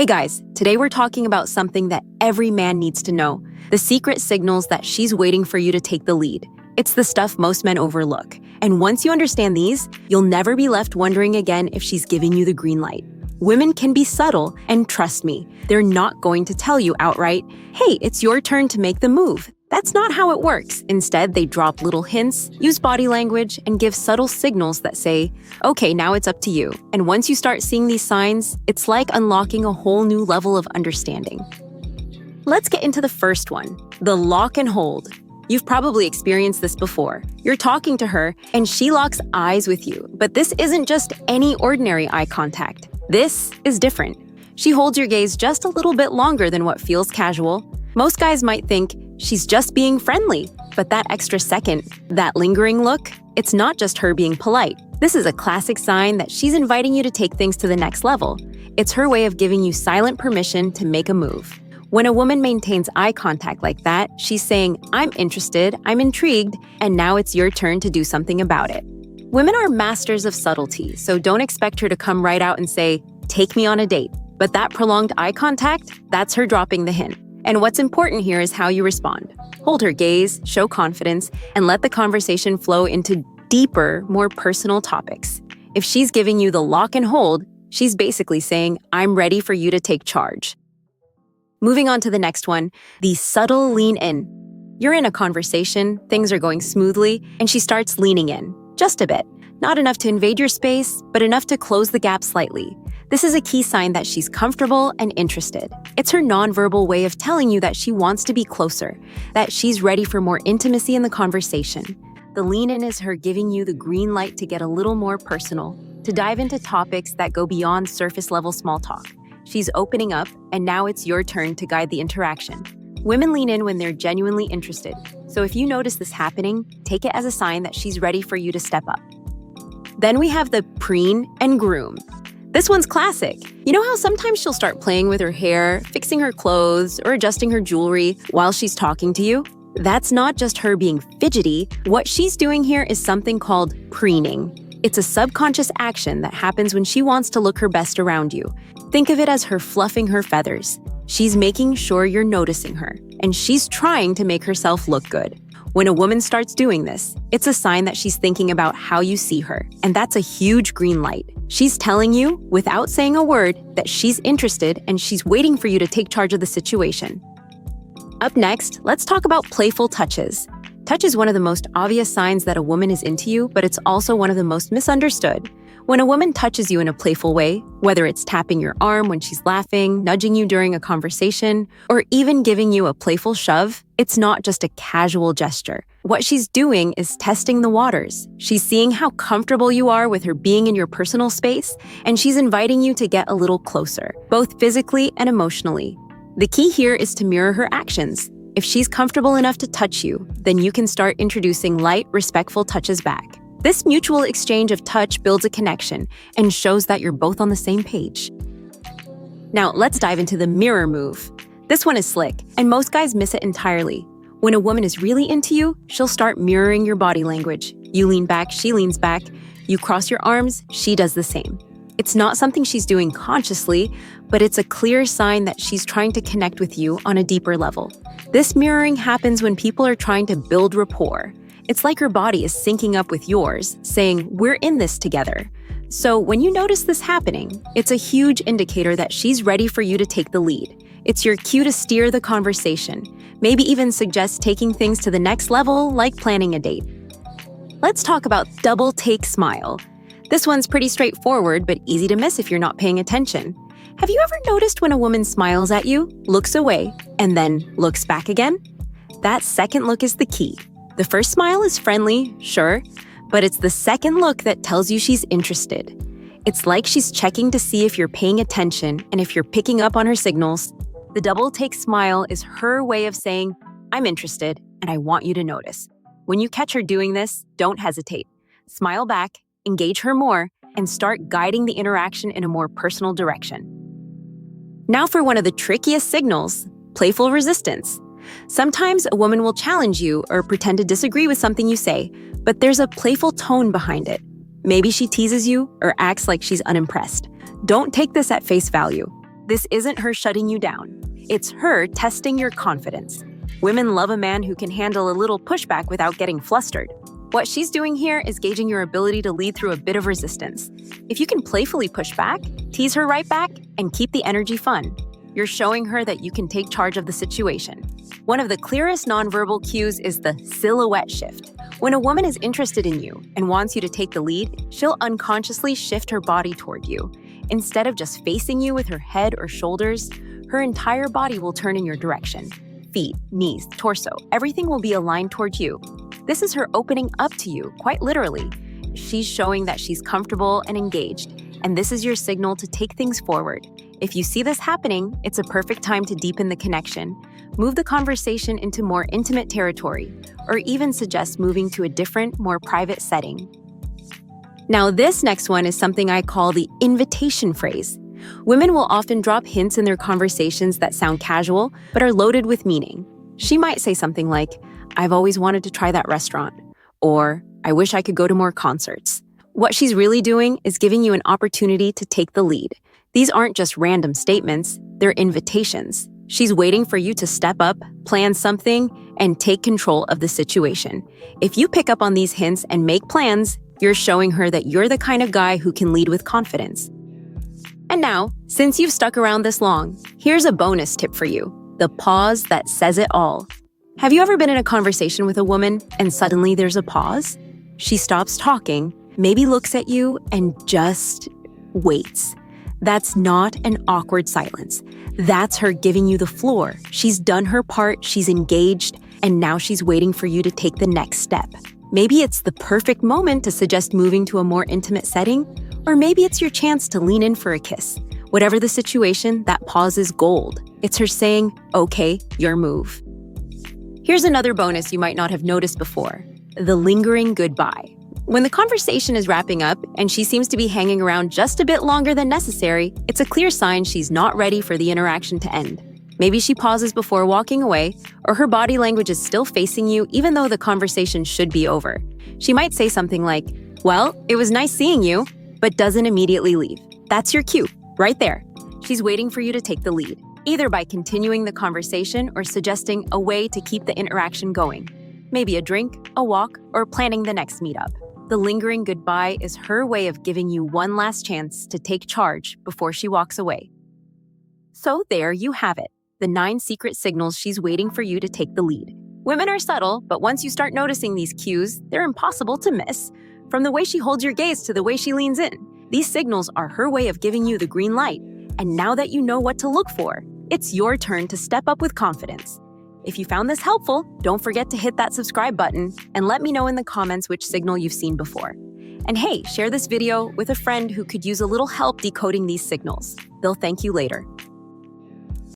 Hey guys, today we're talking about something that every man needs to know, the secret signals that she's waiting for you to take the lead. It's the stuff most men overlook. And once you understand these, you'll never be left wondering again if she's giving you the green light. Women can be subtle, and trust me, they're not going to tell you outright, hey, it's your turn to make the move. That's not how it works. Instead, they drop little hints, use body language, and give subtle signals that say, okay, now it's up to you. And once you start seeing these signs, it's like unlocking a whole new level of understanding. Let's get into the first one, the lock and hold. You've probably experienced this before. You're talking to her, and she locks eyes with you. But this isn't just any ordinary eye contact. This is different. She holds your gaze just a little bit longer than what feels casual. Most guys might think she's just being friendly, but that extra second, that lingering look, it's not just her being polite. This is a classic sign that she's inviting you to take things to the next level. It's her way of giving you silent permission to make a move. When a woman maintains eye contact like that, she's saying, I'm interested, I'm intrigued, and now it's your turn to do something about it. Women are masters of subtlety, so don't expect her to come right out and say, take me on a date. But that prolonged eye contact, that's her dropping the hint. And what's important here is how you respond. Hold her gaze, show confidence, and let the conversation flow into deeper, more personal topics. If she's giving you the lock and hold, she's basically saying, I'm ready for you to take charge. Moving on to the next one, the subtle lean in. You're in a conversation, things are going smoothly, and she starts leaning in, just a bit. Not enough to invade your space, but enough to close the gap slightly. This is a key sign that she's comfortable and interested. It's her nonverbal way of telling you that she wants to be closer, that she's ready for more intimacy in the conversation. The lean in is her giving you the green light to get a little more personal, to dive into topics that go beyond surface-level small talk. She's opening up, and now it's your turn to guide the interaction. Women lean in when they're genuinely interested, so if you notice this happening, take it as a sign that she's ready for you to step up. Then we have the preen and groom. This one's classic. You know how sometimes she'll start playing with her hair, fixing her clothes, or adjusting her jewelry while she's talking to you? That's not just her being fidgety. What she's doing here is something called preening. It's a subconscious action that happens when she wants to look her best around you. Think of it as her fluffing her feathers. She's making sure you're noticing her, and she's trying to make herself look good. When a woman starts doing this, it's a sign that she's thinking about how you see her, and that's a huge green light. She's telling you, without saying a word, that she's interested and she's waiting for you to take charge of the situation. Up next, let's talk about playful touches. Touch is one of the most obvious signs that a woman is into you, but it's also one of the most misunderstood. When a woman touches you in a playful way, whether it's tapping your arm when she's laughing, nudging you during a conversation, or even giving you a playful shove, it's not just a casual gesture. What she's doing is testing the waters. She's seeing how comfortable you are with her being in your personal space, and she's inviting you to get a little closer, both physically and emotionally. The key here is to mirror her actions. If she's comfortable enough to touch you, then you can start introducing light, respectful touches back. This mutual exchange of touch builds a connection and shows that you're both on the same page. Now, let's dive into the mirror move. This one is slick, and most guys miss it entirely. When a woman is really into you, she'll start mirroring your body language. You lean back, she leans back. You cross your arms, she does the same. It's not something she's doing consciously, but it's a clear sign that she's trying to connect with you on a deeper level. This mirroring happens when people are trying to build rapport. It's like her body is syncing up with yours, saying, we're in this together. So when you notice this happening, it's a huge indicator that she's ready for you to take the lead. It's your cue to steer the conversation, maybe even suggest taking things to the next level, like planning a date. Let's talk about double take smile. This one's pretty straightforward, but easy to miss if you're not paying attention. Have you ever noticed when a woman smiles at you, looks away, and then looks back again? That second look is the key. The first smile is friendly, sure, but it's the second look that tells you she's interested. It's like she's checking to see if you're paying attention and if you're picking up on her signals. The double take smile is her way of saying, I'm interested and I want you to notice. When you catch her doing this, don't hesitate. Smile back, engage her more, and start guiding the interaction in a more personal direction. Now for one of the trickiest signals, playful resistance. Sometimes a woman will challenge you or pretend to disagree with something you say, but there's a playful tone behind it. Maybe she teases you or acts like she's unimpressed. Don't take this at face value. This isn't her shutting you down. It's her testing your confidence. Women love a man who can handle a little pushback without getting flustered. What she's doing here is gauging your ability to lead through a bit of resistance. If you can playfully push back, tease her right back, and keep the energy fun, you're showing her that you can take charge of the situation. One of the clearest nonverbal cues is the silhouette shift. When a woman is interested in you and wants you to take the lead, she'll unconsciously shift her body toward you. Instead of just facing you with her head or shoulders, her entire body will turn in your direction. Feet, knees, torso, everything will be aligned toward you. This is her opening up to you, quite literally. She's showing that she's comfortable and engaged, and this is your signal to take things forward. If you see this happening, it's a perfect time to deepen the connection, move the conversation into more intimate territory, or even suggest moving to a different, more private setting. Now, this next one is something I call the invitation phrase. Women will often drop hints in their conversations that sound casual, but are loaded with meaning. She might say something like, "I've always wanted to try that restaurant," or "I wish I could go to more concerts." What she's really doing is giving you an opportunity to take the lead. These aren't just random statements, they're invitations. She's waiting for you to step up, plan something, and take control of the situation. If you pick up on these hints and make plans, you're showing her that you're the kind of guy who can lead with confidence. And now, since you've stuck around this long, here's a bonus tip for you: the pause that says it all. Have you ever been in a conversation with a woman and suddenly there's a pause? She stops talking, maybe looks at you, and just waits. That's not an awkward silence. That's her giving you the floor. She's done her part, she's engaged, and now she's waiting for you to take the next step. Maybe it's the perfect moment to suggest moving to a more intimate setting, or maybe it's your chance to lean in for a kiss. Whatever the situation, that pause is gold. It's her saying, "Okay, your move." Here's another bonus you might not have noticed before: the lingering goodbye. When the conversation is wrapping up and she seems to be hanging around just a bit longer than necessary, it's a clear sign she's not ready for the interaction to end. Maybe she pauses before walking away, or her body language is still facing you even though the conversation should be over. She might say something like, "Well, it was nice seeing you," but doesn't immediately leave. That's your cue, right there. She's waiting for you to take the lead, either by continuing the conversation or suggesting a way to keep the interaction going. Maybe a drink, a walk, or planning the next meetup. The lingering goodbye is her way of giving you one last chance to take charge before she walks away. So there you have it, the 9 secret signals she's waiting for you to take the lead. Women are subtle, but once you start noticing these cues, they're impossible to miss. From the way she holds your gaze to the way she leans in, these signals are her way of giving you the green light. And now that you know what to look for, it's your turn to step up with confidence. If you found this helpful, don't forget to hit that subscribe button and let me know in the comments which signal you've seen before. And hey, share this video with a friend who could use a little help decoding these signals. They'll thank you later.